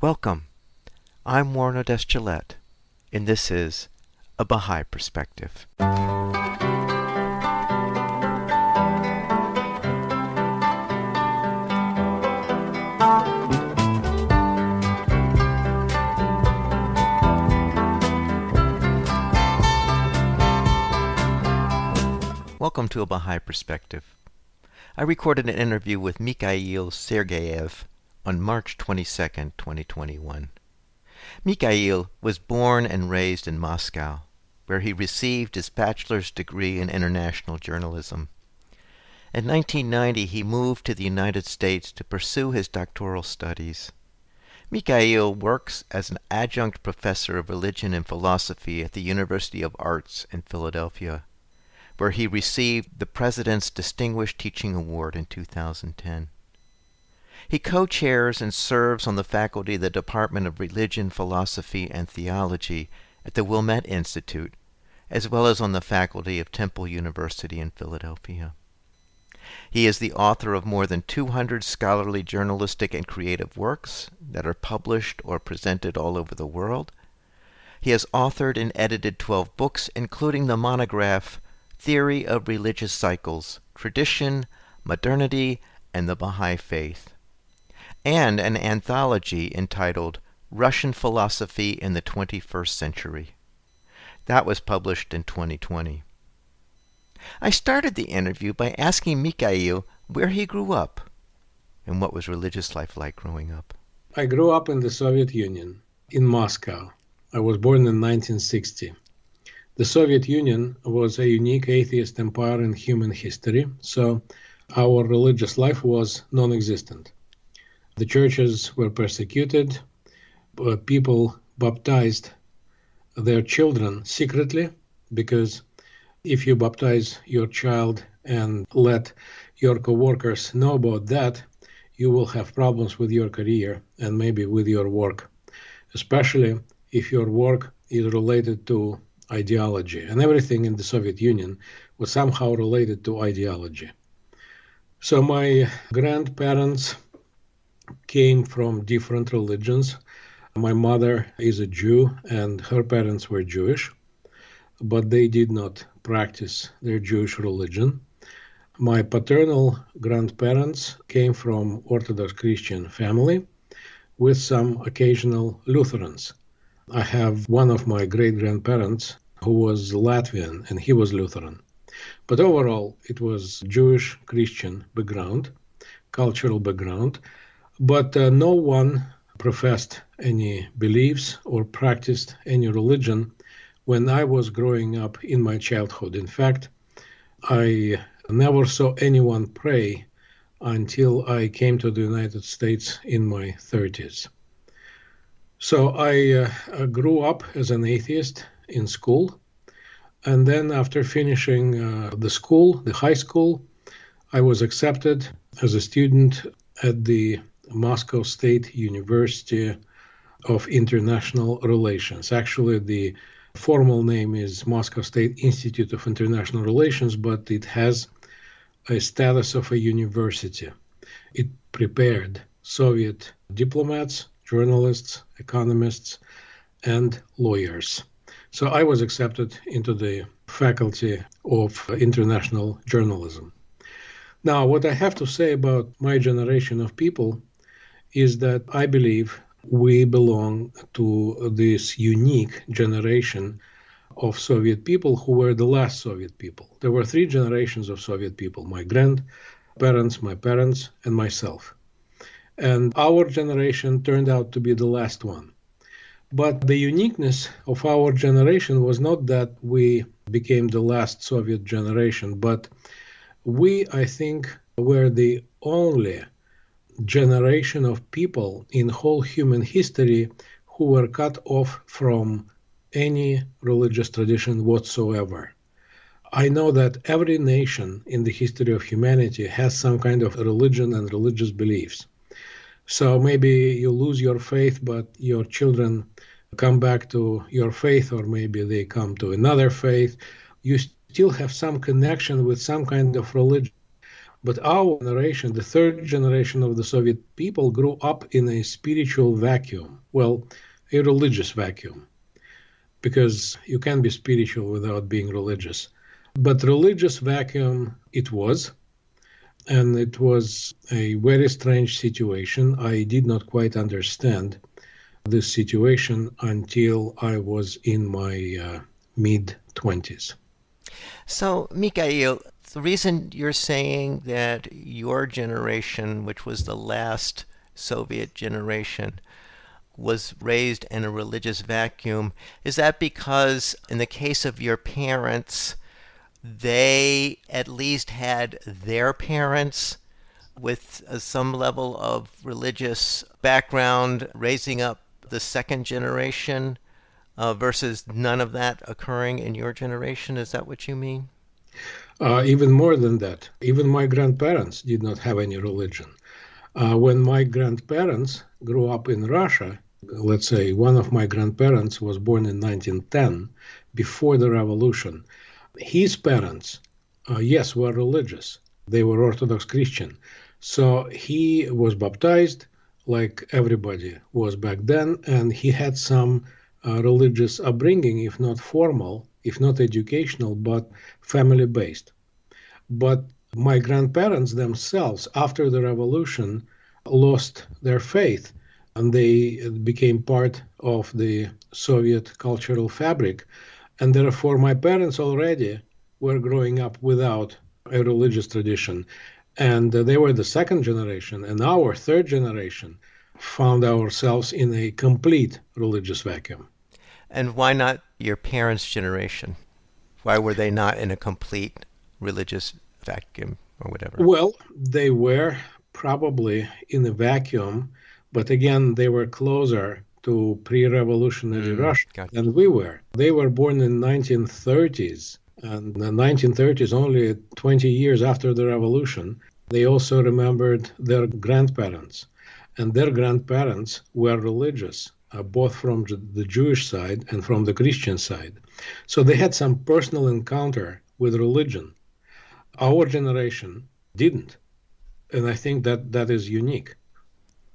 Welcome. I'm Warren Odess-Gillette, and this is A Baha'i Perspective. Welcome to A Baha'i Perspective. I recorded an interview with Mikhail Sergeev on March 22, 2021. Mikhail was born and raised in Moscow, where he received his bachelor's degree in international journalism. In 1990, he moved to the United States to pursue his doctoral studies. Mikhail works as an adjunct professor of religion and philosophy at the University of Arts in Philadelphia, where he received the President's Distinguished Teaching Award in 2010. He co-chairs and serves on the faculty of the Department of Religion, Philosophy, and Theology at the Wilmette Institute, as well as on the faculty of Temple University in Philadelphia. He is the author of more than 200 scholarly journalistic and creative works that are published or presented all over the world. He has authored and edited 12 books, including the monograph Theory of Religious Cycles, Tradition, Modernity, and the Bahá'í Faith, and an anthology entitled Russian Philosophy in the 21st Century. That was published in 2020. I started the interview by asking Mikhail where he grew up and what was religious life like growing up. I grew up in the Soviet Union, in Moscow. I was born in 1960. The Soviet Union was a unique atheist empire in human history, so our religious life was non-existent. The churches were persecuted, people baptized their children secretly, because if you baptize your child and let your co-workers know about that, you will have problems with your career and maybe with your work, especially if your work is related to ideology, and everything in the Soviet Union was somehow related to ideology. So my grandparents came from different religions. My mother is a Jew and her parents were Jewish, but they did not practice their Jewish religion. My paternal grandparents came from Orthodox Christian family with some occasional Lutherans. I have one of my great-grandparents who was Latvian, and he was Lutheran. But overall, it was Jewish Christian background, cultural background, but no one professed any beliefs or practiced any religion when I was growing up in my childhood. In fact, I never saw anyone pray until I came to the United States in my 30s. So I grew up as an atheist in school, and then after finishing the high school, I was accepted as a student at the Moscow State University of International Relations. Actually, the formal name is Moscow State Institute of International Relations, but it has a status of a university. It prepared Soviet diplomats, journalists, economists, and lawyers. So I was accepted into the faculty of international journalism. Now, what I have to say about my generation of people is that I believe we belong to this unique generation of Soviet people who were the last Soviet people. There were 3 generations of Soviet people: my grandparents, my parents, and myself. And our generation turned out to be the last one. But the uniqueness of our generation was not that we became the last Soviet generation, but we, I think, were the only generation of people in whole human history who were cut off from any religious tradition whatsoever. I know that every nation in the history of humanity has some kind of religion and religious beliefs. So maybe you lose your faith, but your children come back to your faith, or maybe they come to another faith. You still have some connection with some kind of religion. But our generation, the third generation of the Soviet people, grew up in a spiritual vacuum. Well, a religious vacuum, because you can be spiritual without being religious. But religious vacuum it was, and it was a very strange situation. I did not quite understand this situation until I was in my mid-20s. So, Mikhail, the reason you're saying that your generation, which was the last Soviet generation, was raised in a religious vacuum, is that because in the case of your parents, they at least had their parents with some level of religious background raising up the second generation versus none of that occurring in your generation? Is that what you mean? Even more than that, even my grandparents did not have any religion. When my grandparents grew up in Russia, let's say one of my grandparents was born in 1910, before the revolution. His parents, yes, were religious. They were Orthodox Christian. So he was baptized like everybody was back then, and he had some religious upbringing, if not formal, if not educational, but family-based. But my grandparents themselves, after the revolution, lost their faith, and they became part of the Soviet cultural fabric. And therefore, my parents already were growing up without a religious tradition. And they were the second generation, and our third generation found ourselves in a complete religious vacuum. And why not your parents' generation? Why were they not in a complete religious vacuum or whatever? Well, they were probably in a vacuum, but again, they were closer to pre-revolutionary Russia than we were. They were born in 1930s, and the 1930s, only 20 years after the revolution. They also remembered their grandparents, and their grandparents were religious, both from the Jewish side and from the Christian side. So they had some personal encounter with religion. Our generation didn't, and I think that that is unique.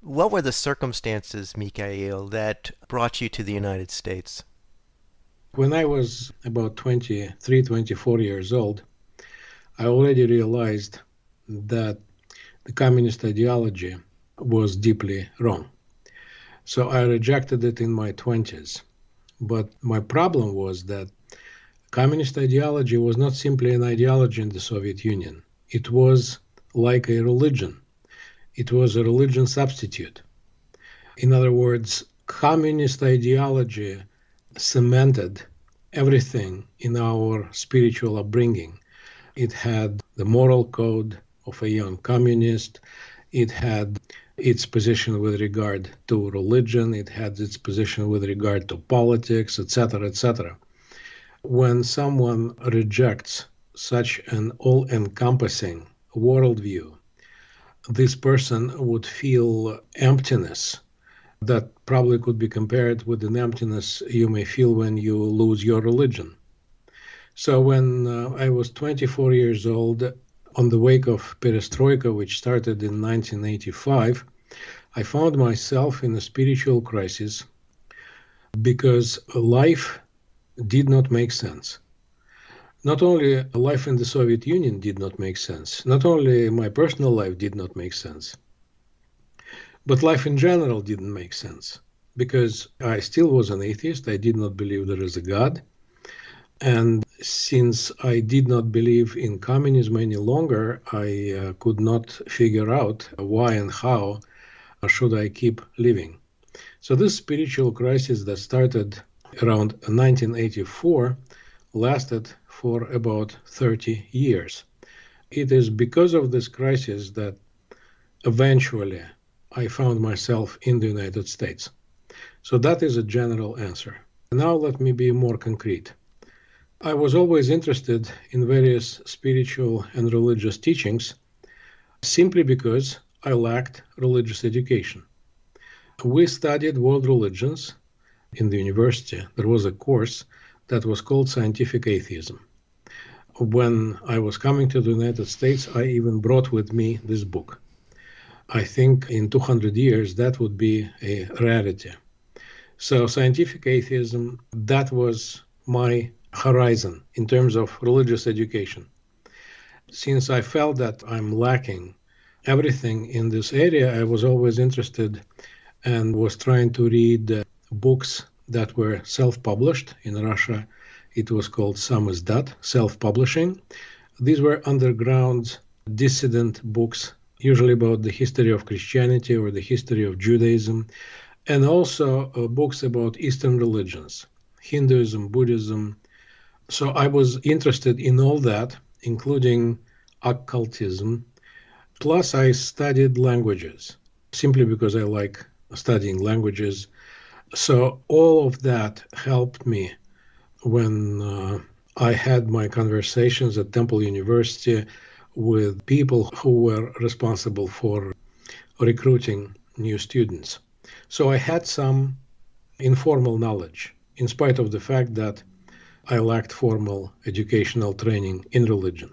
What were the circumstances, Mikhail, that brought you to the United States? When I was about 23, 24 years old, I already realized that the communist ideology was deeply wrong. So I rejected it in my 20s. But my problem was that communist ideology was not simply an ideology in the Soviet Union. It was like a religion. It was a religion substitute. In other words, communist ideology cemented everything in our spiritual upbringing. It had the moral code of a young communist. It had its position with regard to religion. It had its position with regard to politics, etc., etc. When someone rejects such an all-encompassing worldview, this person would feel emptiness that probably could be compared with an emptiness you may feel when you lose your religion. So when I was 24 years old, on the wake of perestroika, which started in 1985, I found myself in a spiritual crisis because life did not make sense. Not only life in the Soviet Union did not make sense, not only my personal life did not make sense, but life in general didn't make sense, because I still was an atheist. I did not believe there is a God. And since I did not believe in communism any longer, I could not figure out why and how should I keep living. So this spiritual crisis that started around 1984 lasted for about 30 years. It is because of this crisis that eventually I found myself in the United States. So that is a general answer. Now let me be more concrete. I was always interested in various spiritual and religious teachings simply because I lacked religious education. We studied world religions in the university. There was a course that was called Scientific Atheism. When I was coming to the United States, I even brought with me this book. I think in 200 years, that would be a rarity. So scientific atheism, that was my horizon in terms of religious education. Since I felt that I'm lacking everything in this area, I was always interested and was trying to read books that were self-published. In Russia, it was called samizdat, self-publishing. These were underground, dissident books, usually about the history of Christianity or the history of Judaism, and also books about Eastern religions, Hinduism, Buddhism. So I was interested in all that, including occultism. Plus, I studied languages, simply because I like studying languages. So all of that helped me when I had my conversations at Temple University with people who were responsible for recruiting new students. So I had some informal knowledge, in spite of the fact that I lacked formal educational training in religion.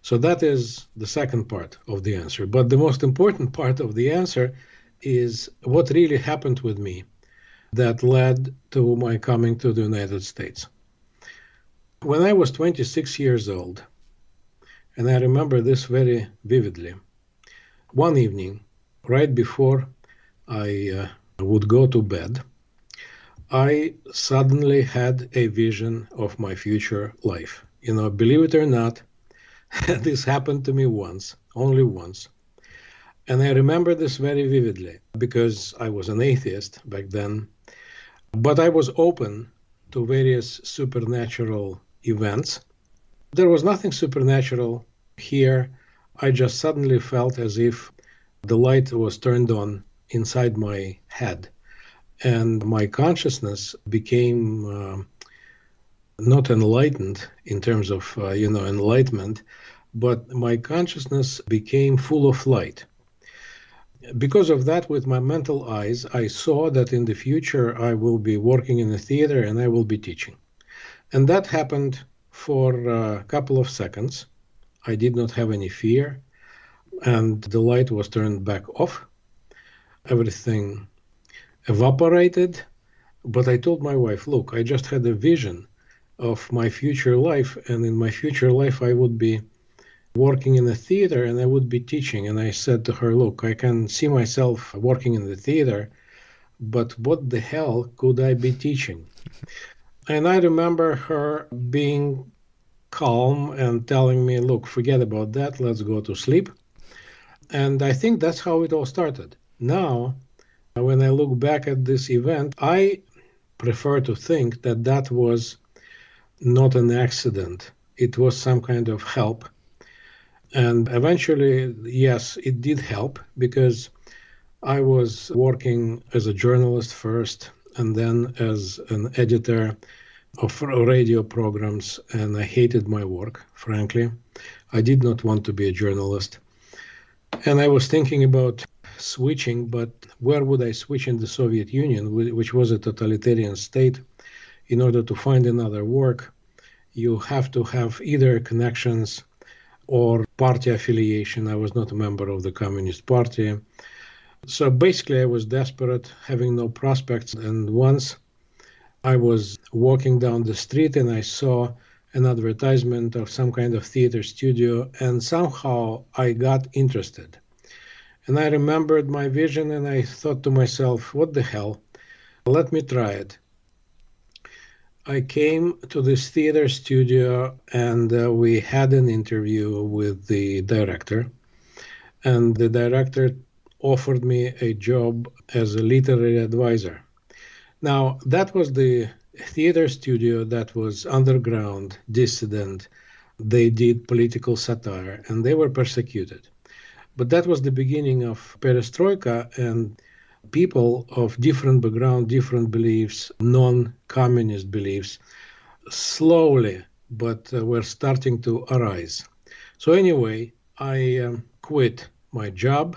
So that is the second part of the answer. But the most important part of the answer is what really happened with me that led to my coming to the United States. When I was 26 years old, and I remember this very vividly, one evening, right before I would go to bed, I suddenly had a vision of my future life. Believe it or not, this happened to me once, only once. And I remember this very vividly because I was an atheist back then, but I was open to various supernatural events. There was nothing supernatural here. I just suddenly felt as if the light was turned on inside my head, and my consciousness became not enlightened in terms of enlightenment, but my consciousness became full of light. Because of that, with my mental eyes, I saw that in the future I will be working in a theater and I will be teaching. And that happened for a couple of seconds. I did not have any fear, and the light was turned back off. Everything evaporated, but I told my wife, look, I just had a vision of my future life, and in my future life I would be working in a theater and I would be teaching. And I said to her, look, I can see myself working in the theater, but what the hell could I be teaching? And I remember her being calm and telling me, look, forget about that, let's go to sleep. And I think that's how it all started. Now, when I look back at this event, I prefer to think that that was not an accident. It was some kind of help. And eventually, yes, it did help because I was working as a journalist first and then as an editor of radio programs, and I hated my work, frankly. I did not want to be a journalist. And I was thinking about switching, but where would I switch in the Soviet Union, which was a totalitarian state? In order to find another work, you have to have either connections or party affiliation. I was not a member of the Communist Party. So basically, I was desperate, having no prospects. And once I was walking down the street and I saw an advertisement of some kind of theater studio, and somehow I got interested. And I remembered my vision and I thought to myself, what the hell? Let me try it. I came to this theater studio and we had an interview with the director. And the director offered me a job as a literary advisor. Now, that was the theater studio that was underground, dissident. They did political satire and they were persecuted. But that was the beginning of perestroika, and people of different background, different beliefs, non-communist beliefs, slowly, but were starting to arise. So anyway, I quit my job.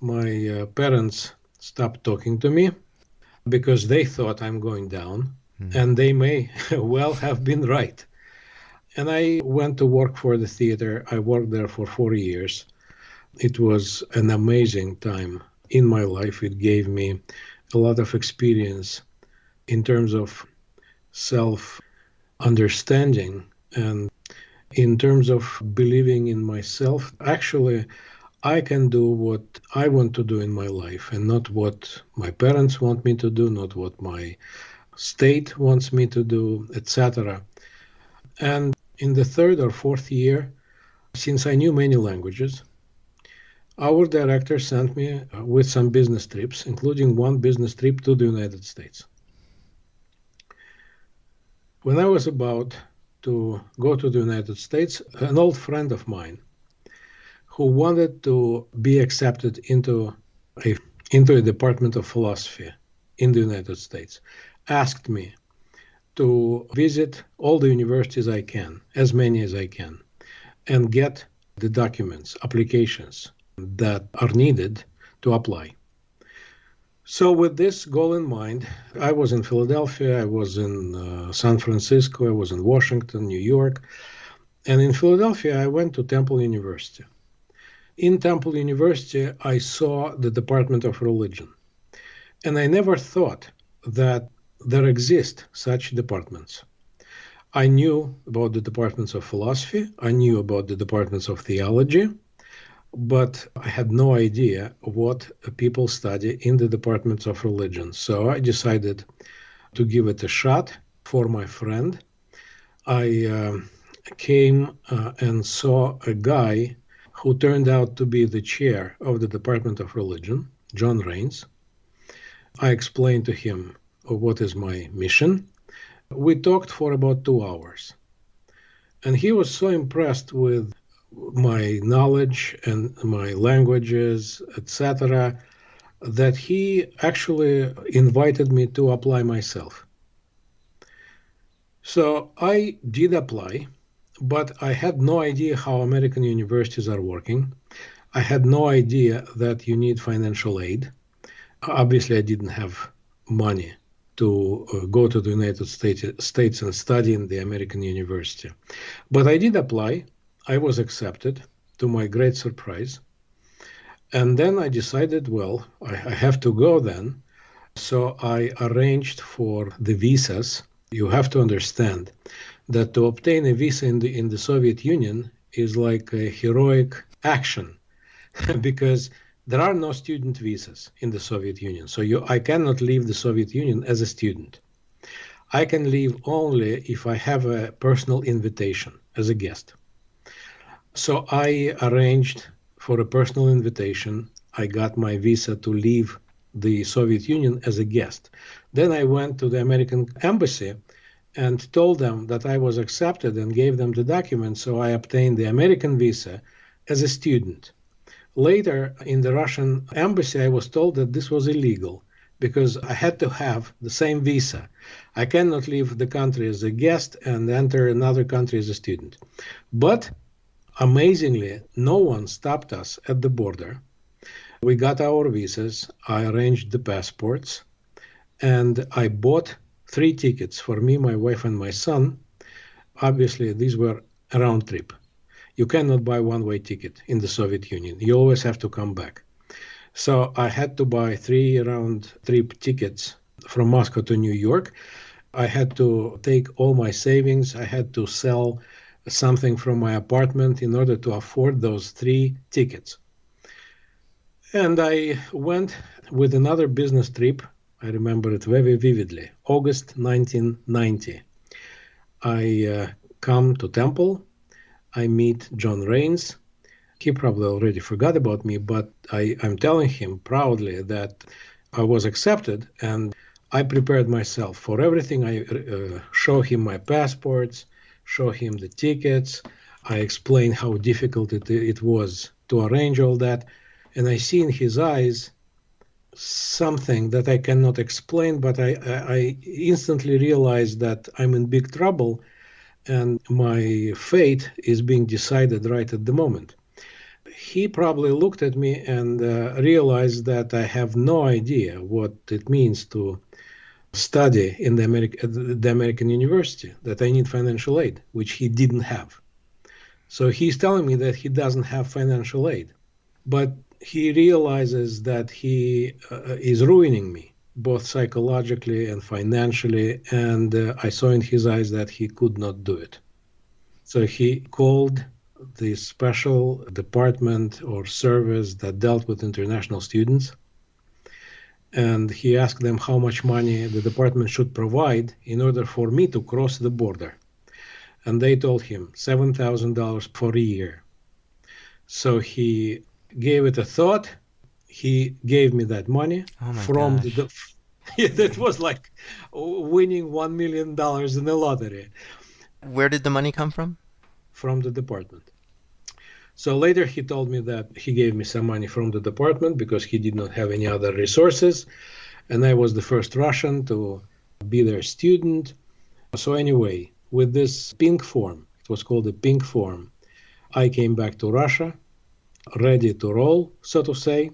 My parents stopped talking to me because they thought I'm going down, and they may well have been right. And I went to work for the theater. I worked there for 4 years. It was an amazing time in my life. It gave me a lot of experience in terms of self-understanding and in terms of believing in myself. Actually, I can do what I want to do in my life and not what my parents want me to do, not what my state wants me to do, etc. And in the third or fourth year, since I knew many languages, our director sent me with some business trips, including one business trip to the United States. When I was about to go to the United States, an old friend of mine who wanted to be accepted into a department of philosophy in the United States asked me to visit all the universities I can, as many as I can, and get the documents, applications that are needed to apply. So with this goal in mind, I was in Philadelphia, I was in San Francisco, I was in Washington, New York, and in Philadelphia I went to Temple University. In Temple University, I saw the Department of Religion, and I never thought that there exist such departments. I knew about the departments of philosophy, I knew about the departments of theology, but I had no idea what people study in the departments of religion. So I decided to give it a shot for my friend. I came and saw a guy who turned out to be the chair of the Department of Religion, John Raines. I explained to him what is my mission. We talked for about 2 hours. And he was so impressed with my knowledge and my languages, etc., that he actually invited me to apply myself. So I did apply, but I had no idea how American universities are working. I had no idea that you need financial aid. Obviously, I didn't have money to go to the United States and study in the American university. But I did apply. I was accepted, to my great surprise. And then I decided, well, I have to go then. So I arranged for the visas. You have to understand that to obtain a visa in the Soviet Union is like a heroic action because there are no student visas in the Soviet Union. So I cannot leave the Soviet Union as a student. I can leave only if I have a personal invitation as a guest. So I arranged for a personal invitation. I got my visa to leave the Soviet Union as a guest. Then I went to the American embassy and told them that I was accepted and gave them the documents, so I obtained the American visa as a student. Later, in the Russian embassy, I was told that this was illegal because I had to have the same visa. I cannot leave the country as a guest and enter another country as a student. But amazingly, no one stopped us at the border. We got our visas, I arranged the passports, and I bought 3 tickets for me, my wife, and my son. Obviously, these were a round trip. You cannot buy one-way ticket in the Soviet Union. You always have to come back. So I had to buy 3 round trip tickets from Moscow to New York. I had to take all my savings. I had to sell something from my apartment in order to afford those 3 tickets. And I went with another business trip. I remember it very vividly. August 1990. I come to Temple. I meet John Raines. He probably already forgot about me, but I'm telling him proudly that I was accepted, and I prepared myself for everything. I show him my passports, show him the tickets. I explain how difficult it was to arrange all that. And I see in his eyes something that I cannot explain, but I instantly realized that I'm in big trouble and my fate is being decided right at the moment. He probably looked at me and realized that I have no idea what it means to study in the American university, that I need financial aid, which he didn't have. So he's telling me that he doesn't have financial aid, but he realizes that he is ruining me, both psychologically and financially, and I saw in his eyes that he could not do it. So he called the special department or service that dealt with international students, and he asked them how much money the department should provide in order for me to cross the border. And they told him $7,000 for a year. So he gave it a thought. He gave me that money from the that was like winning $1 million in the lottery. Where did the money come from? From the department. So later he told me that he gave me some money from the department because he did not have any other resources. And I was the first Russian to be their student. So anyway, with this pink form, it was called a pink form, I came back to Russia, ready to roll, so to say.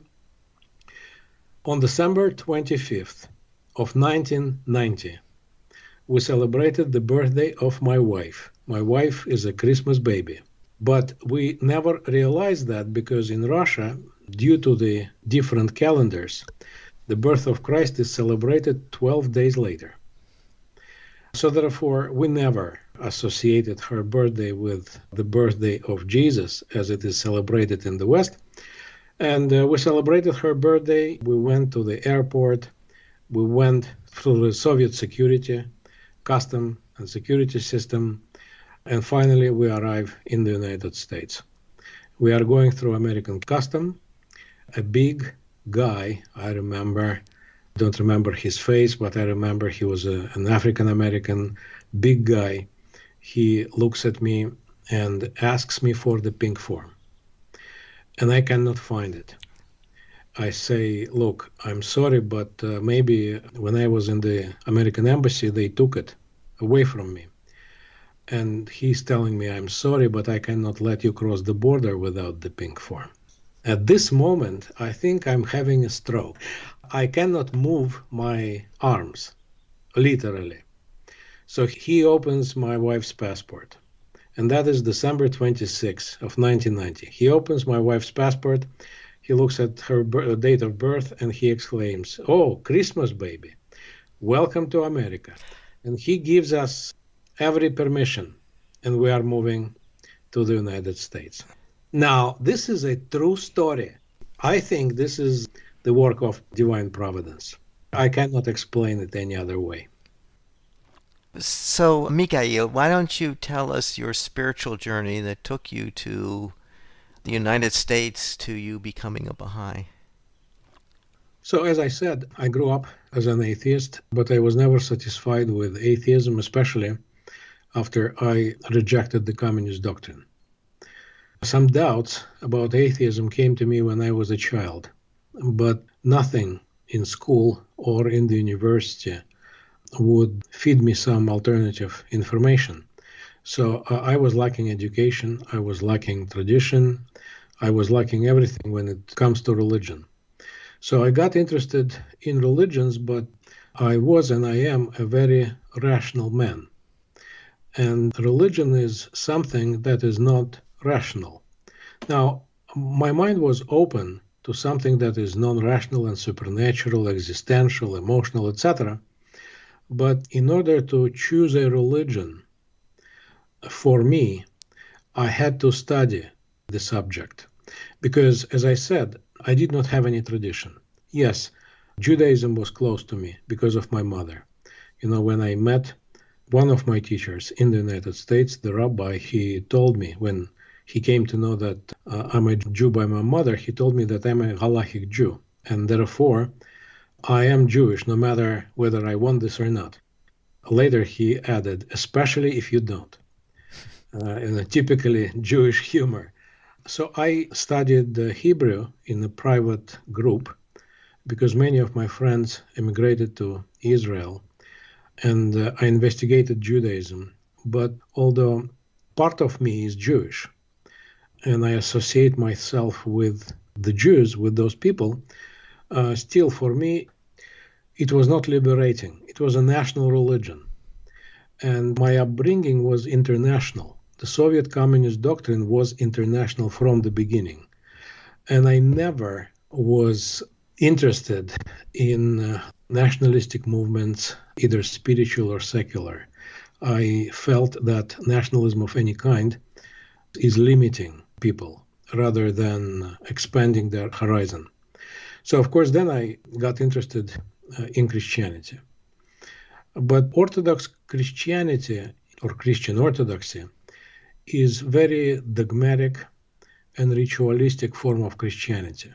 On December 25th of 1990, we celebrated the birthday of my wife. My wife is a Christmas baby. But we never realized that because in Russia, due to the different calendars, the birth of Christ is celebrated 12 days later. So therefore, we never associated her birthday with the birthday of Jesus as it is celebrated in the West. And we celebrated her birthday. We went to the airport. We went through the Soviet security, custom and security system. And finally, we arrive in the United States. We are going through American custom. A big guy, I don't remember his face, but I remember he was an African-American big guy. He looks at me and asks me for the pink form. And I cannot find it. I say, look, I'm sorry, but maybe when I was in the American embassy, they took it away from me. And he's telling me, I'm sorry, but I cannot let you cross the border without the pink form. At this moment, I think I'm having a stroke. I cannot move my arms, literally. So he opens my wife's passport, and that is December 26th of 1990. He opens my wife's passport, he looks at her date of birth, and he exclaims, "Oh, Christmas baby, welcome to America." And he gives us every permission, and we are moving to the United States. Now, this is a true story. I think this is the work of divine providence. I cannot explain it any other way. So, Mikhail, why don't you tell us your spiritual journey that took you to the United States to you becoming a Baha'i? So, as I said, I grew up as an atheist, but I was never satisfied with atheism, especially after I rejected the communist doctrine. Some doubts about atheism came to me when I was a child, but nothing in school or in the university would feed me some alternative information. So I was lacking education, I was lacking tradition, I was lacking everything when it comes to religion. So I got interested in religions, but I was and I am a very rational man. And religion is something that is not rational. Now, my mind was open to something that is non-rational and supernatural, existential, emotional, etc. But in order to choose a religion, for me, I had to study the subject. Because, as I said, I did not have any tradition. Yes, Judaism was close to me because of my mother. You know, when I met one of my teachers in the United States, the rabbi, he told me, when he came to know that I'm a Jew by my mother, he told me that I'm a halachic Jew, and therefore I am Jewish no matter whether I want this or not. Later he added, especially if you don't, in a typically Jewish humor. So I studied Hebrew in a private group because many of my friends immigrated to Israel, and I investigated Judaism. But although part of me is Jewish, and I associate myself with the Jews, with those people, still for me, it was not liberating. It was a national religion. And my upbringing was international. The Soviet communist doctrine was international from the beginning. And I never was interested in nationalistic movements, either spiritual or secular. I felt that nationalism of any kind is limiting people rather than expanding their horizon. So, of course, then I got interested in Christianity. But Orthodox Christianity, or Christian Orthodoxy, is very dogmatic and ritualistic form of Christianity.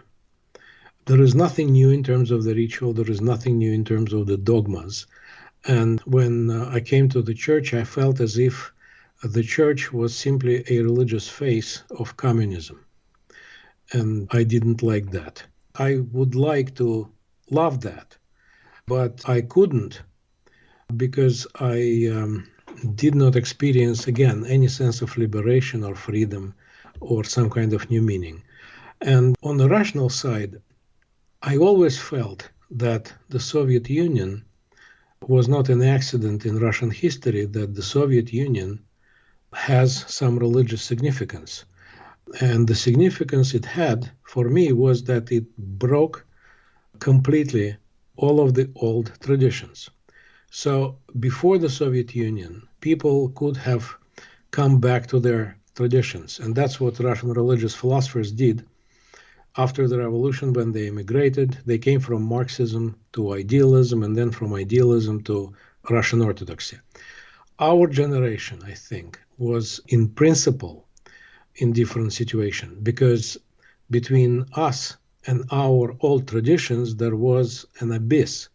There is nothing new in terms of the ritual. There is nothing new in terms of the dogmas. And when I came to the church, I felt as if the church was simply a religious face of communism. And I didn't like that. I would like to love that, but I couldn't because I did not experience, again, any sense of liberation or freedom or some kind of new meaning. And on the rational side, I always felt that the Soviet Union was not an accident in Russian history, that the Soviet Union has some religious significance. And the significance it had for me was that it broke completely all of the old traditions. So before the Soviet Union, people could have come back to their traditions. And that's what Russian religious philosophers did after the revolution when they immigrated. They came from Marxism to idealism, and then from idealism to Russian Orthodoxy. Our generation, I think, was in principle in different situation, because between us and our old traditions there was an abyss,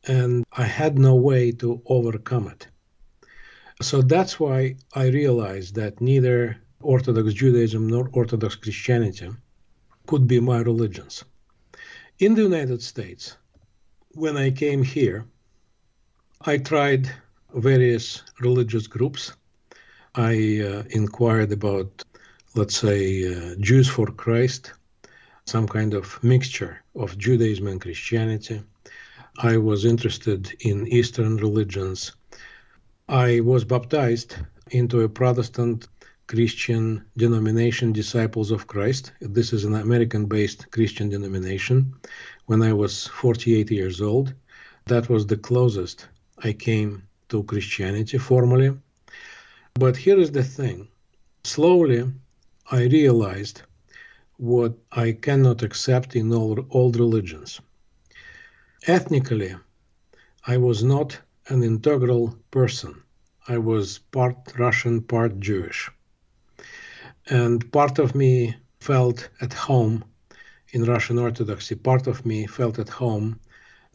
and I had no way to overcome it. So that's why I realized that neither Orthodox Judaism nor Orthodox Christianity could be my religions. In the United States, when I came here, I tried various religious groups. I inquired about, let's say, Jews for Christ, some kind of mixture of Judaism and Christianity. I was interested in Eastern religions. I was baptized into a Protestant Christian denomination, Disciples of Christ. This is an American-based Christian denomination. When I was 48 years old, that was the closest I came to Christianity formally. But here is the thing. Slowly, I realized what I cannot accept in all old religions. Ethnically, I was not an integral person. I was part Russian, part Jewish. And part of me felt at home in Russian Orthodoxy. Part of me felt at home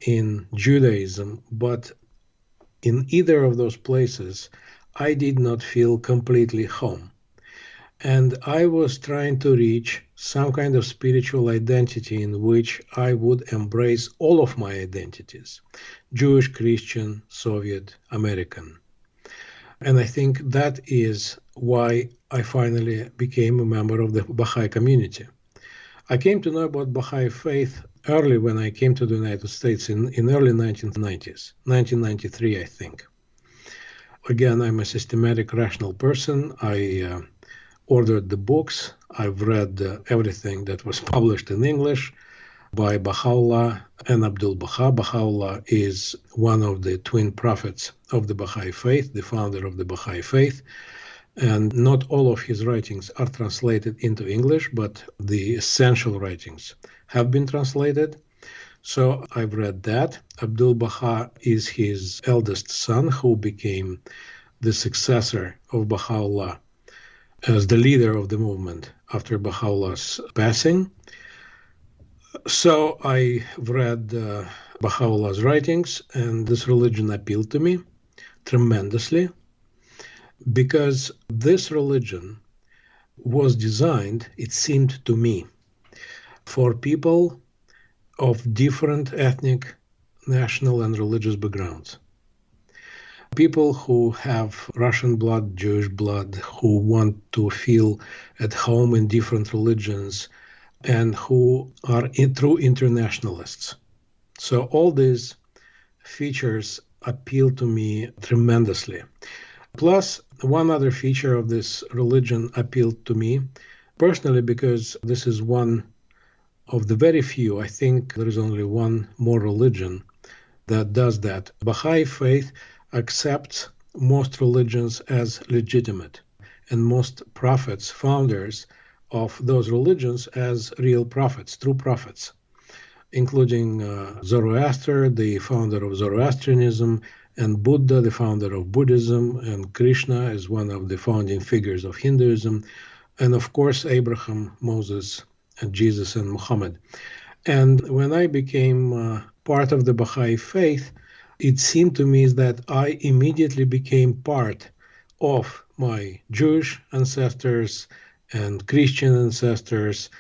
in Judaism. But in either of those places, I did not feel completely home. And I was trying to reach some kind of spiritual identity in which I would embrace all of my identities: Jewish, Christian, Soviet, American. And I think that is why I finally became a member of the Baha'i community. I came to know about Baha'i Faith early when I came to the United States in early 1990s, 1993, I think. Again, I'm a systematic, rational person. I ordered the books. I've read everything that was published in English by Baha'u'llah and Abdul Baha. Baha'u'llah is one of the twin prophets of the Baha'i Faith, the founder of the Baha'i Faith. And not all of his writings are translated into English, but the essential writings have been translated. So I've read that. Abdul Baha is his eldest son, who became the successor of Baha'u'llah as the leader of the movement after Baha'u'llah's passing. So I read Baha'u'llah's writings, and this religion appealed to me tremendously, because this religion was designed, it seemed to me, for people of different ethnic, national, and religious backgrounds. People who have Russian blood, Jewish blood, who want to feel at home in different religions, and who are true internationalists. So all these features appeal to me tremendously. Plus, one other feature of this religion appealed to me personally because this is one of the very few, I think there is only one more religion that does that. Baha'i Faith accepts most religions as legitimate, and most prophets, founders of those religions, as real prophets, true prophets, including Zoroaster, the founder of Zoroastrianism, and Buddha, the founder of Buddhism, and Krishna is one of the founding figures of Hinduism, and of course Abraham, Moses, and Jesus, and Muhammad. And when I became part of the Baha'i Faith, it seemed to me that I immediately became part of my Jewish ancestors and Christian ancestors,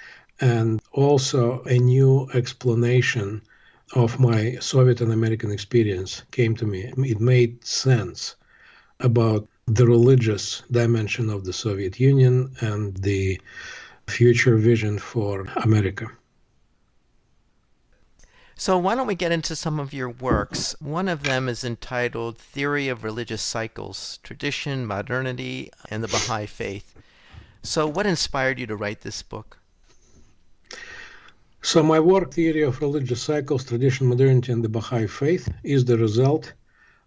and also a new explanation of my Soviet and American experience came to me. It made sense about the religious dimension of the Soviet Union and the future vision for America. So why don't we get into some of your works? One of them is entitled Theory of Religious Cycles, Tradition, Modernity, and the Baha'i Faith. So what inspired you to write this book? So my work, Theory of Religious Cycles, Tradition, Modernity, and the Baha'i Faith, is the result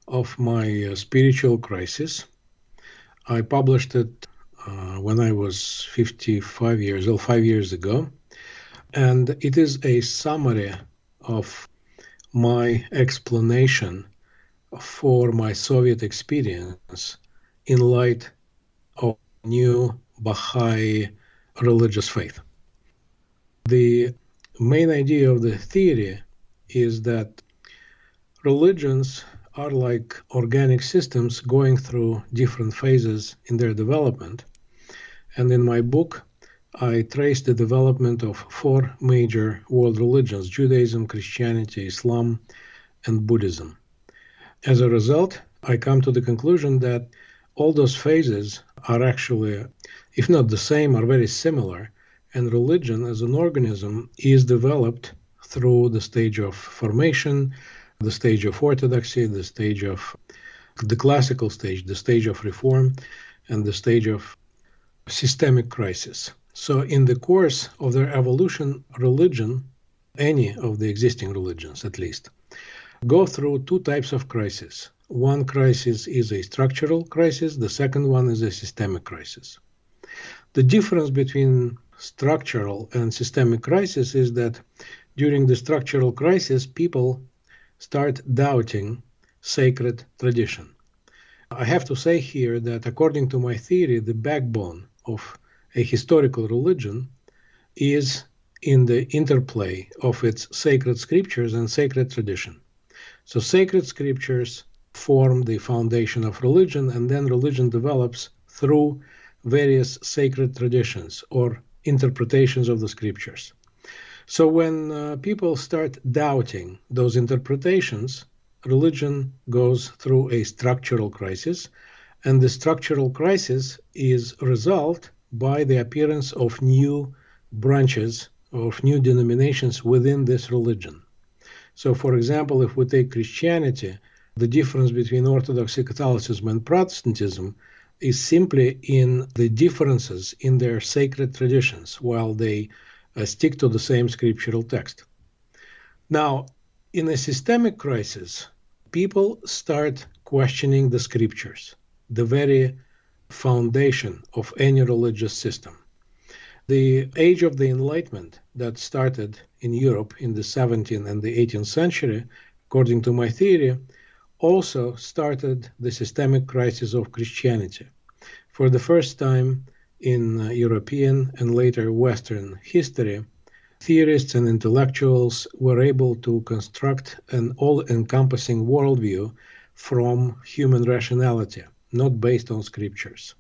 of my spiritual crisis. I published it when I was 55 years old, 5 years ago, and it is a summary of my explanation for my Soviet experience in light of new Baha'i religious faith. The main idea of the theory is that religions are like organic systems going through different phases in their development. And in my book, I trace the development of 4 major world religions: Judaism, Christianity, Islam, and Buddhism. As a result, I come to the conclusion that all those phases are actually, if not the same, are very similar, and religion as an organism is developed through the stage of formation, the stage of orthodoxy, the stage of the classical stage, the stage of reform, and the stage of systemic crisis. So in the course of their evolution, religion, any of the existing religions at least, go through 2 types of crisis. One crisis is a structural crisis, the second one is a systemic crisis. The difference between structural and systemic crisis is that during the structural crisis, people start doubting sacred tradition. I have to say here that according to my theory, the backbone of a historical religion is in the interplay of its sacred scriptures and sacred tradition. So sacred scriptures form the foundation of religion, and then religion develops through various sacred traditions or interpretations of the scriptures. So when people start doubting those interpretations, religion goes through a structural crisis, and the structural crisis is resolved by the appearance of new branches, of new denominations within this religion. So, for example, if we take Christianity, the difference between Orthodoxy, Catholicism, and Protestantism is simply in the differences in their sacred traditions, while they stick to the same scriptural text. Now, in a systemic crisis, people start questioning the scriptures, the very foundation of any religious system. The age of the Enlightenment that started in Europe in the 17th and the 18th century, according to my theory, also started the systemic crisis of Christianity. For the first time in European and later Western history, theorists and intellectuals were able to construct an all-encompassing worldview from human rationality, not based on scriptures.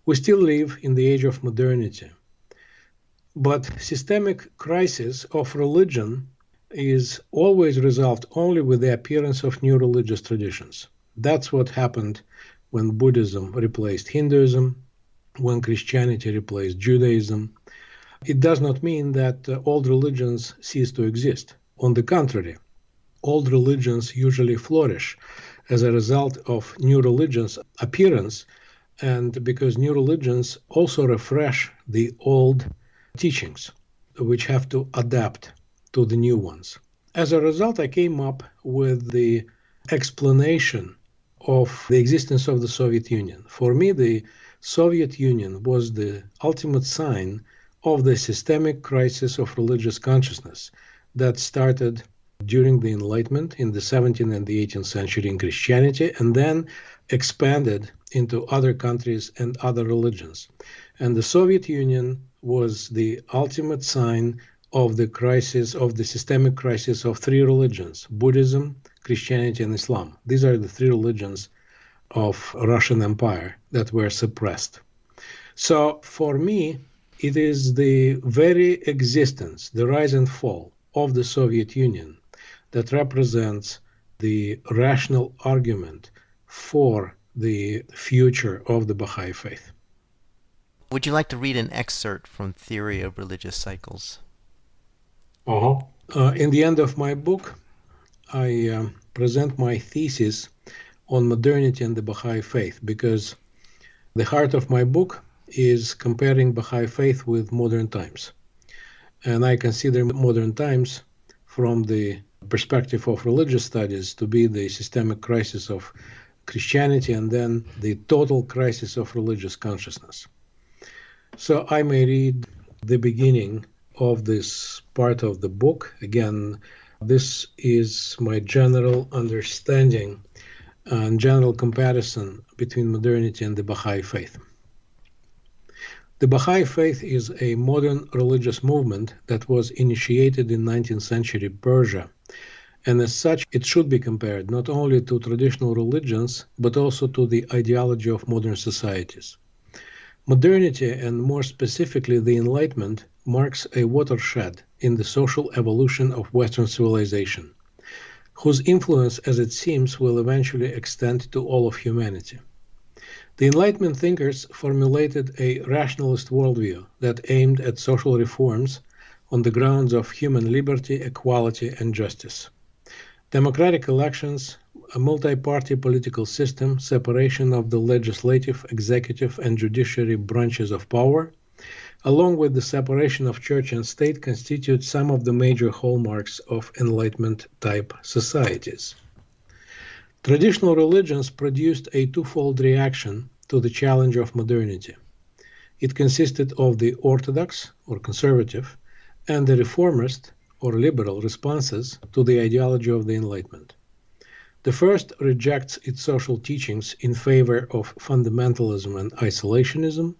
We still live in the age of modernity, but systemic crisis of religion is always resolved only with the appearance of new religious traditions. That's what happened when Buddhism replaced Hinduism, when Christianity replaced Judaism. It does not mean that old religions cease to exist. On the contrary, old religions usually flourish as a result of new religions' appearance, and because new religions also refresh the old teachings, which have to adapt to the new ones. As a result, I came up with the explanation of the existence of the Soviet Union. For me, the Soviet Union was the ultimate sign of the systemic crisis of religious consciousness that started during the Enlightenment in the 17th and the 18th century in Christianity, and then expanded into other countries and other religions. And the Soviet Union was the ultimate sign of the crisis, of the systemic crisis of three religions: Buddhism, Christianity, and Islam. These are the three religions of Russian Empire that were suppressed. So for me, it is the very existence, the rise and fall of the Soviet Union that represents the rational argument for the future of the Baha'i Faith. Would you like to read an excerpt from Theory of Religious Cycles? In the end of my book, I present my thesis on modernity and the Baha'i Faith, because the heart of my book is comparing Baha'i Faith with modern times. And I consider modern times, from the perspective of religious studies, to be the systemic crisis of Christianity and then the total crisis of religious consciousness. So I may read the beginning of this part of the book. Again, this is my general understanding and general comparison between modernity and the Baha'i Faith. The Baha'i Faith is a modern religious movement that was initiated in 19th century Persia, and as such it should be compared not only to traditional religions but also to the ideology of modern societies. Modernity, and more specifically the Enlightenment, marks a watershed in the social evolution of Western civilization, whose influence, as it seems, will eventually extend to all of humanity. The Enlightenment thinkers formulated a rationalist worldview that aimed at social reforms on the grounds of human liberty, equality, and justice. Democratic elections, a multi-party political system, separation of the legislative, executive, and judiciary branches of power, along with the separation of church and state, constitute some of the major hallmarks of Enlightenment-type societies. Traditional religions produced a twofold reaction to the challenge of modernity. It consisted of the orthodox, or conservative, and the reformist, or liberal, responses to the ideology of the Enlightenment. The first rejects its social teachings in favor of fundamentalism and isolationism.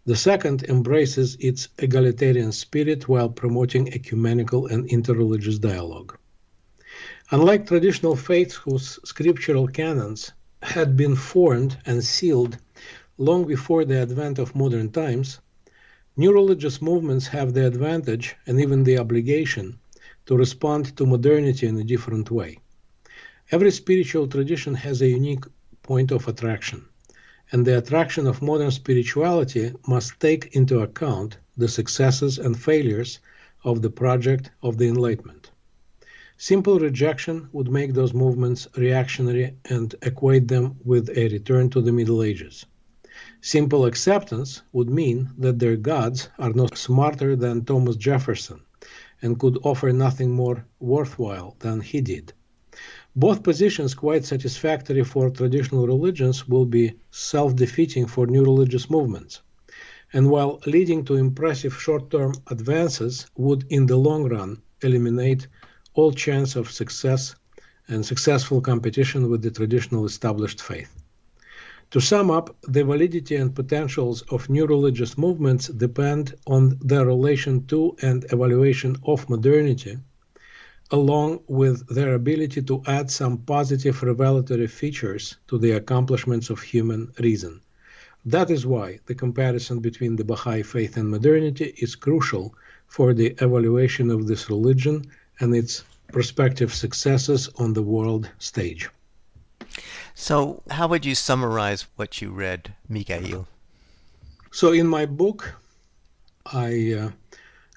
The second embraces its egalitarian spirit while promoting ecumenical and interreligious dialogue. Unlike traditional faiths whose scriptural canons had been formed and sealed long before the advent of modern times, new religious movements have the advantage and even the obligation to respond to modernity in a different way. Every spiritual tradition has a unique point of attraction, and the attraction of modern spirituality must take into account the successes and failures of the project of the Enlightenment. Simple rejection would make those movements reactionary and equate them with a return to the Middle Ages. Simple acceptance would mean that their gods are no smarter than Thomas Jefferson and could offer nothing more worthwhile than he did. Both positions, quite satisfactory for traditional religions, will be self-defeating for new religious movements, and while leading to impressive short-term advances, would in the long run eliminate all chance of success and successful competition with the traditional established faith. To sum up, the validity and potentials of new religious movements depend on their relation to and evaluation of modernity, along with their ability to add some positive revelatory features to the accomplishments of human reason. That is why the comparison between the Baha'i Faith and modernity is crucial for the evaluation of this religion and its prospective successes on the world stage. So, how would you summarize what you read, Mikhail? So in my book, I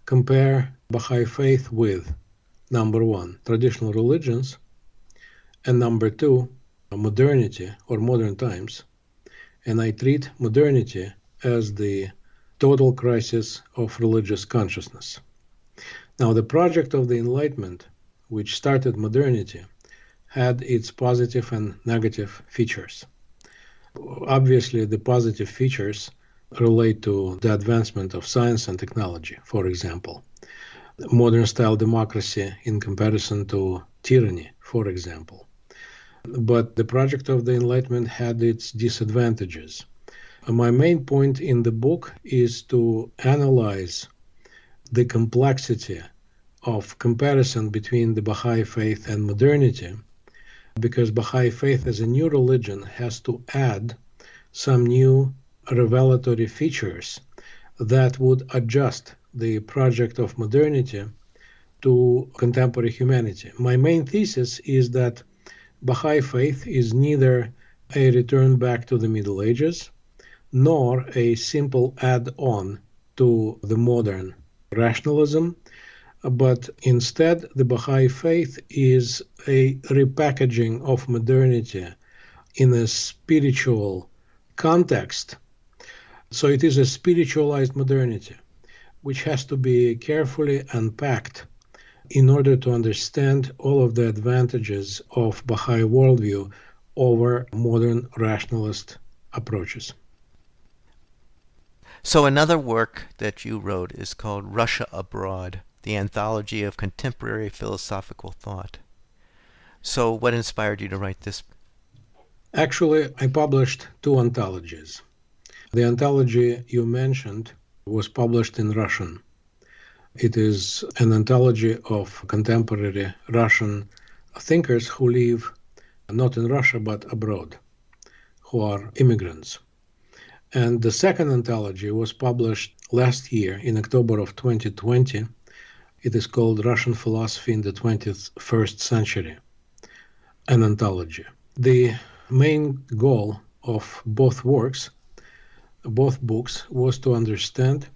compare Baha'i Faith with number one, traditional religions, and number two, modernity or modern times. And I treat modernity as the total crisis of religious consciousness. Now, the project of the Enlightenment, which started modernity, had its positive and negative features. Obviously, the positive features relate to the advancement of science and technology, for example. Modern-style democracy in comparison to tyranny, for example. But the project of the Enlightenment had its disadvantages. My main point in the book is to analyze the complexity of comparison between the Baha'i Faith and modernity, because Baha'i Faith as a new religion has to add some new revelatory features that would adjust the project of modernity to contemporary humanity. My main thesis is that Baha'i Faith is neither a return back to the Middle Ages nor a simple add-on to the modern rationalism, but instead the Baha'i Faith is a repackaging of modernity in a spiritual context. So it is a spiritualized modernity, which has to be carefully unpacked in order to understand all of the advantages of Baha'i worldview over modern rationalist approaches. So another work that you wrote is called Russia Abroad, the Anthology of Contemporary Philosophical Thought. So what inspired you to write this? Actually, I published two anthologies. The anthology you mentioned was published in Russian. It is an anthology of contemporary Russian thinkers who live not in Russia but abroad, who are immigrants. And the second anthology was published last year in October of 2020. It is called Russian Philosophy in the 21st Century, an anthology. The main goal of both books, was to understand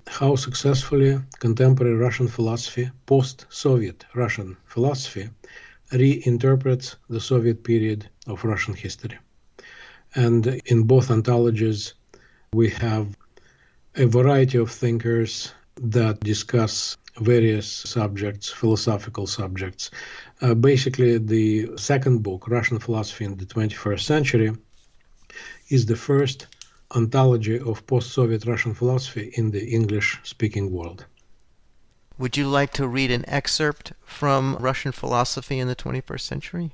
how successfully contemporary Russian philosophy, post-Soviet Russian philosophy, reinterprets the Soviet period of Russian history. And in both anthologies, we have a variety of thinkers that discuss various subjects, philosophical subjects. Basically, the second book, Russian Philosophy in the 21st Century, is the first anthology of post-Soviet Russian philosophy in the English-speaking world. Would you like to read an excerpt from Russian Philosophy in the 21st Century?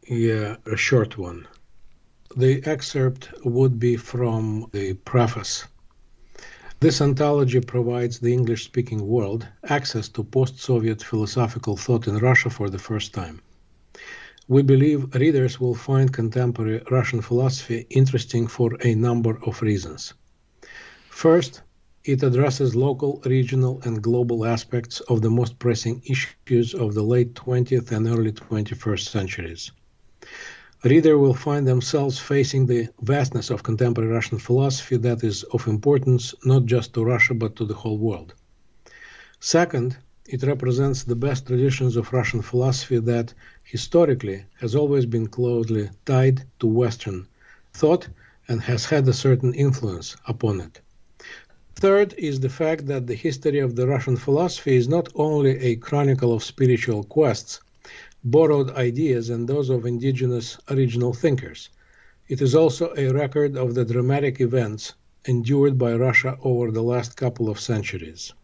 Yeah, a short one. The excerpt would be from the preface. This anthology provides the English-speaking world access to post-Soviet philosophical thought in Russia for the first time. We believe readers will find contemporary Russian philosophy interesting for a number of reasons. First, it addresses local, regional, and global aspects of the most pressing issues of the late 20th and early 21st centuries. Reader will find themselves facing the vastness of contemporary Russian philosophy that is of importance not just to Russia but to the whole world. Second, it represents the best traditions of Russian philosophy that historically has always been closely tied to Western thought and has had a certain influence upon it. Third is the fact that the history of the Russian philosophy is not only a chronicle of spiritual quests, borrowed ideas, and those of indigenous original thinkers. It is also a record of the dramatic events endured by Russia over the last couple of centuries.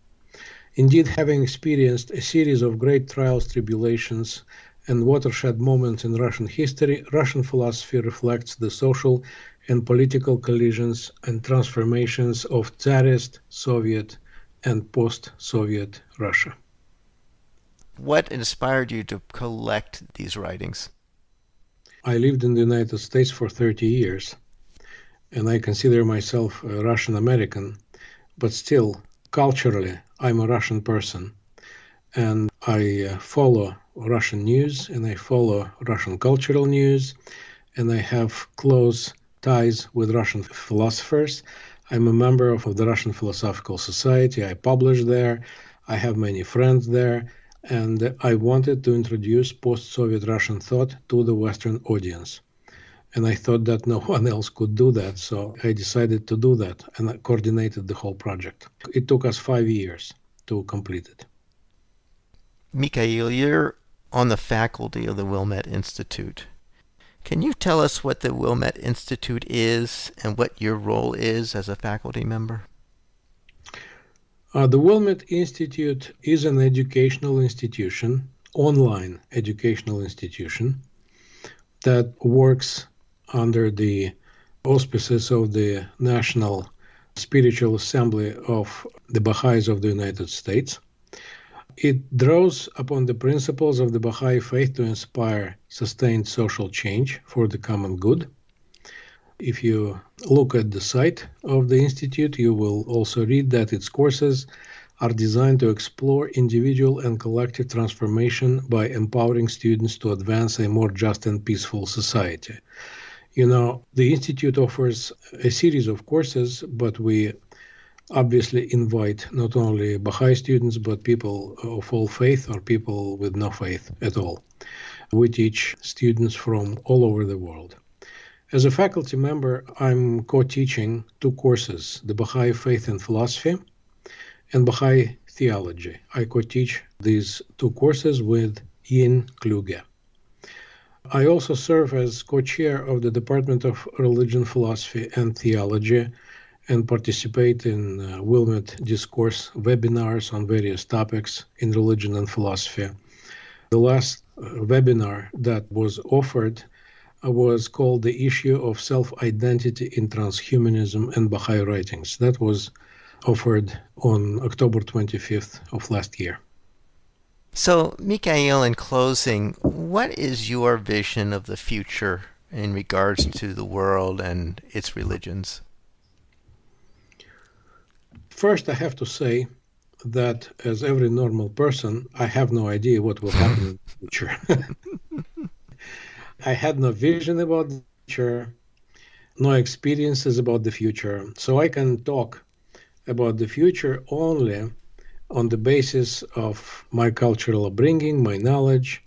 Indeed, having experienced a series of great trials, tribulations, and watershed moments in Russian history, Russian philosophy reflects the social and political collisions and transformations of Tsarist, Soviet, and post-Soviet Russia. What inspired you to collect these writings? I lived in the United States for 30 years, and I consider myself a Russian American, but still, culturally, I'm a Russian person, and I follow Russian news, and I follow Russian cultural news, and I have close ties with Russian philosophers. I'm a member of the Russian Philosophical Society. I publish there. I have many friends there. and I wanted to introduce post-Soviet Russian thought to the Western audience. And I thought that no one else could do that, so I decided to do that, and I coordinated the whole project. It took us 5 years to complete it. Mikhail, you're on the faculty of the Wilmette Institute. Can you tell us what the Wilmette Institute is and what your role is as a faculty member? The Wilmette Institute is an educational institution, online educational institution, that works under the auspices of the National Spiritual Assembly of the Baha'is of the United States. It draws upon the principles of the Bahá'í Faith to inspire sustained social change for the common good. If you look at the site of the Institute, you will also read that its courses are designed to explore individual and collective transformation by empowering students to advance a more just and peaceful society. You know, the Institute offers a series of courses, but we obviously invite not only Baha'i students, but people of all faith or people with no faith at all. We teach students from all over the world. As a faculty member, I'm co-teaching 2 courses, the Baha'i Faith and Philosophy and Baha'i Theology. I co-teach these 2 courses with Yin Kluge. I also serve as co-chair of the Department of Religion, Philosophy and Theology and participate in Wilmette Discourse webinars on various topics in religion and philosophy. The last webinar that was offered was called The Issue of Self-Identity in Transhumanism and Baha'i Writings. That was offered on October 25th of last year. So, Mikhail, in closing, what is your vision of the future in regards to the world and its religions? First, I have to say that as every normal person, I have no idea what will happen in the future. I had no vision about the future, no experiences about the future, so I can talk about the future only on the basis of my cultural upbringing, my knowledge,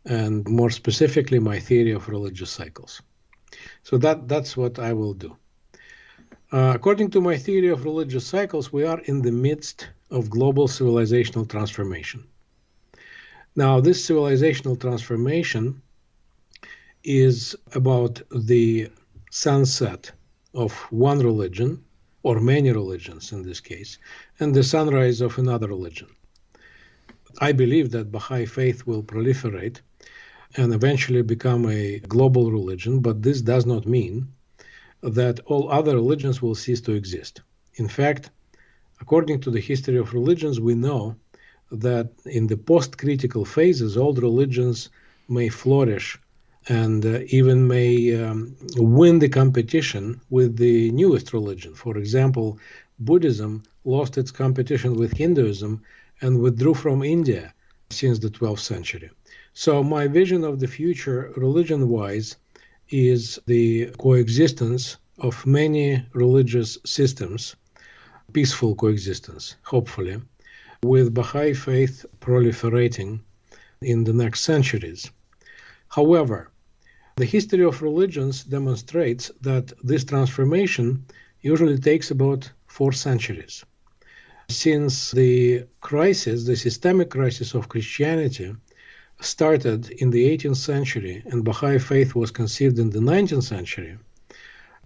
and more specifically, my theory of religious cycles. So that's what I will do. According to my theory of religious cycles, we are in the midst of global civilizational transformation. Now, this civilizational transformation is about the sunset of one religion, or many religions in this case, and the sunrise of another religion. I believe that Baha'i faith will proliferate and eventually become a global religion, but this does not mean that all other religions will cease to exist. In fact, according to the history of religions, we know that in the post-critical phases, old religions may flourish and even may win the competition with the newest religion. For example, Buddhism lost its competition with Hinduism and withdrew from India since the 12th century. So my vision of the future, religion-wise, is the coexistence of many religious systems, peaceful coexistence, hopefully, with Baha'i faith proliferating in the next centuries. However, the history of religions demonstrates that this transformation usually takes about 4 centuries. Since the crisis, the systemic crisis of Christianity, started in the 18th century and Baha'i faith was conceived in the 19th century,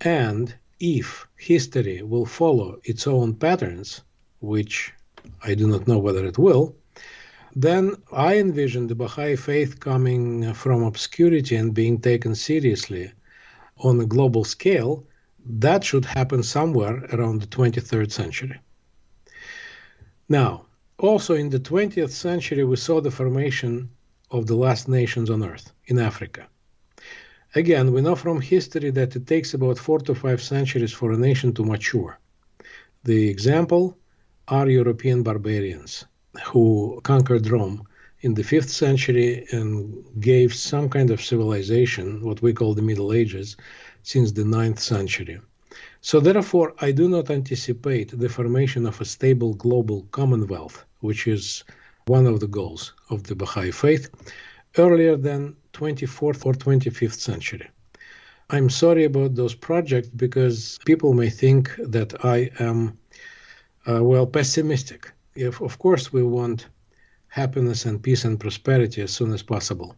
and if history will follow its own patterns, which I do not know whether it will, then I envision the Baha'i faith coming from obscurity and being taken seriously on a global scale. That should happen somewhere around the 23rd century. Now, also in the 20th century, we saw the formation of the last nations on earth in Africa. Again, we know from history that it takes about 4 to 5 centuries for a nation to mature. The example are European barbarians who conquered Rome in the 5th century and gave some kind of civilization, what we call the Middle Ages, since the 9th century. So therefore, I do not anticipate the formation of a stable global commonwealth, which is one of the goals of the Baha'i Faith, earlier than 24th or 25th century. I'm sorry about those projects because people may think that I am, pessimistic. Of course, we want happiness and peace and prosperity as soon as possible.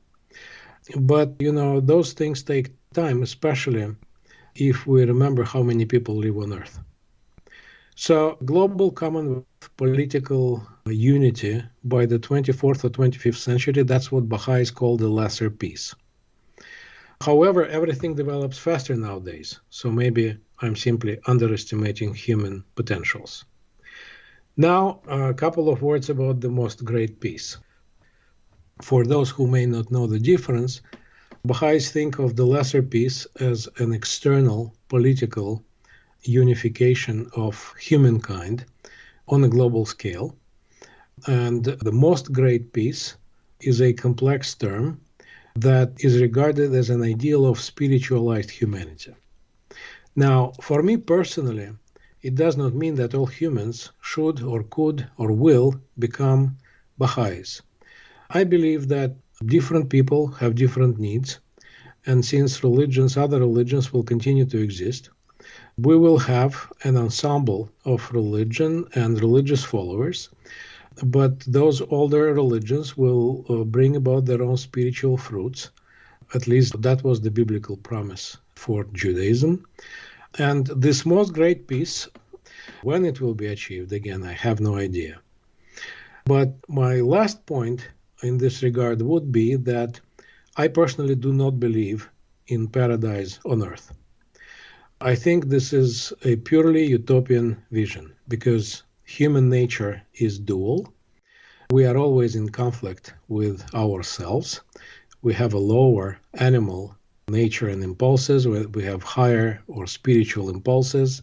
But, those things take time, especially if we remember how many people live on Earth. So global Commonwealth political unity by the 24th or 25th century, that's what Baha'is call the lesser peace. However, everything develops faster nowadays, so maybe I'm simply underestimating human potentials. Now, a couple of words about the most great peace. For those who may not know the difference, Baha'is think of the lesser peace as an external political unification of humankind on a global scale. And the most great peace is a complex term that is regarded as an ideal of spiritualized humanity. Now, for me personally, it does not mean that all humans should or could or will become Baha'is. I believe that different people have different needs, and since other religions will continue to exist, we will have an ensemble of religion and religious followers, but those older religions will bring about their own spiritual fruits. At least that was the biblical promise for Judaism. And this most great peace, when it will be achieved, again, I have no idea. But my last point in this regard would be that I personally do not believe in paradise on earth. I think this is a purely utopian vision because human nature is dual. We are always in conflict with ourselves. We have a lower animal nature and impulses. We have higher or spiritual impulses.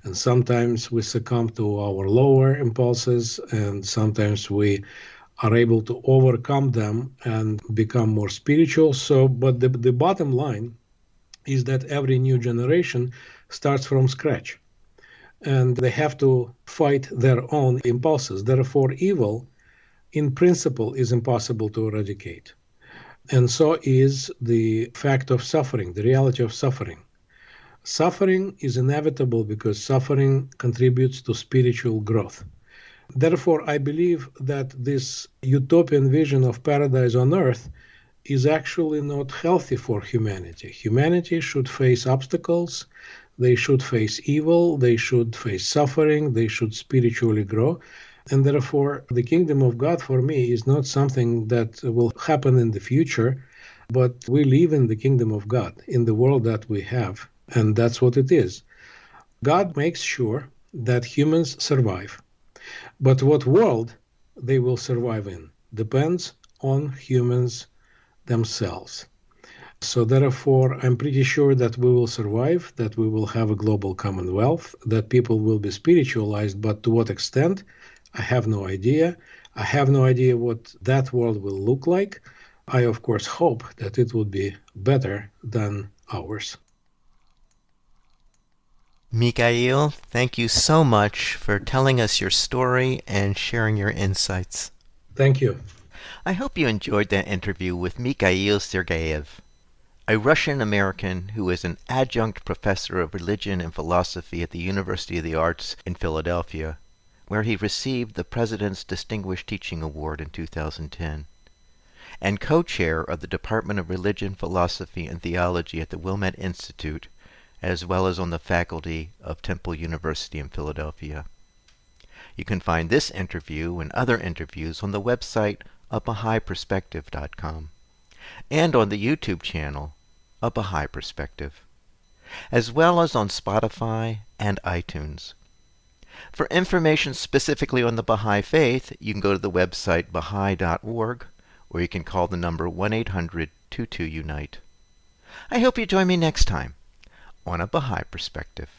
And sometimes we succumb to our lower impulses, and sometimes we are able to overcome them and become more spiritual. But the bottom line is that every new generation starts from scratch, and they have to fight their own impulses. Therefore, evil, in principle, is impossible to eradicate. And so is the fact of suffering, the reality of suffering. Suffering is inevitable because suffering contributes to spiritual growth. Therefore, I believe that this utopian vision of paradise on earth is actually not healthy for humanity. Humanity should face obstacles, they should face evil, they should face suffering, they should spiritually grow. And therefore, the kingdom of God for me is not something that will happen in the future, but we live in the kingdom of God, in the world that we have, and that's what it is. God makes sure that humans survive. But what world they will survive in depends on humans themselves. So therefore, I'm pretty sure that we will survive, that we will have a global commonwealth, that people will be spiritualized, but to what extent, I have no idea. I have no idea what that world will look like. I, of course, hope that it would be better than ours. Mikhail, thank you so much for telling us your story and sharing your insights. Thank you. I hope you enjoyed that interview with Mikhail Sergeev, a Russian-American who is an adjunct professor of religion and philosophy at the University of the Arts in Philadelphia, where he received the President's Distinguished Teaching Award in 2010, and co-chair of the Department of Religion, Philosophy, and Theology at the Wilmette Institute, as well as on the faculty of Temple University in Philadelphia. You can find this interview and other interviews on the website Bahá'íPerspective.com and on the YouTube channel A Baha'i Perspective, as well as on Spotify and iTunes. For information specifically on the Baha'i Faith, you can go to the website Baha'i.org, or you can call the number 1-800-22-UNITE. I hope you join me next time on A Baha'i Perspective.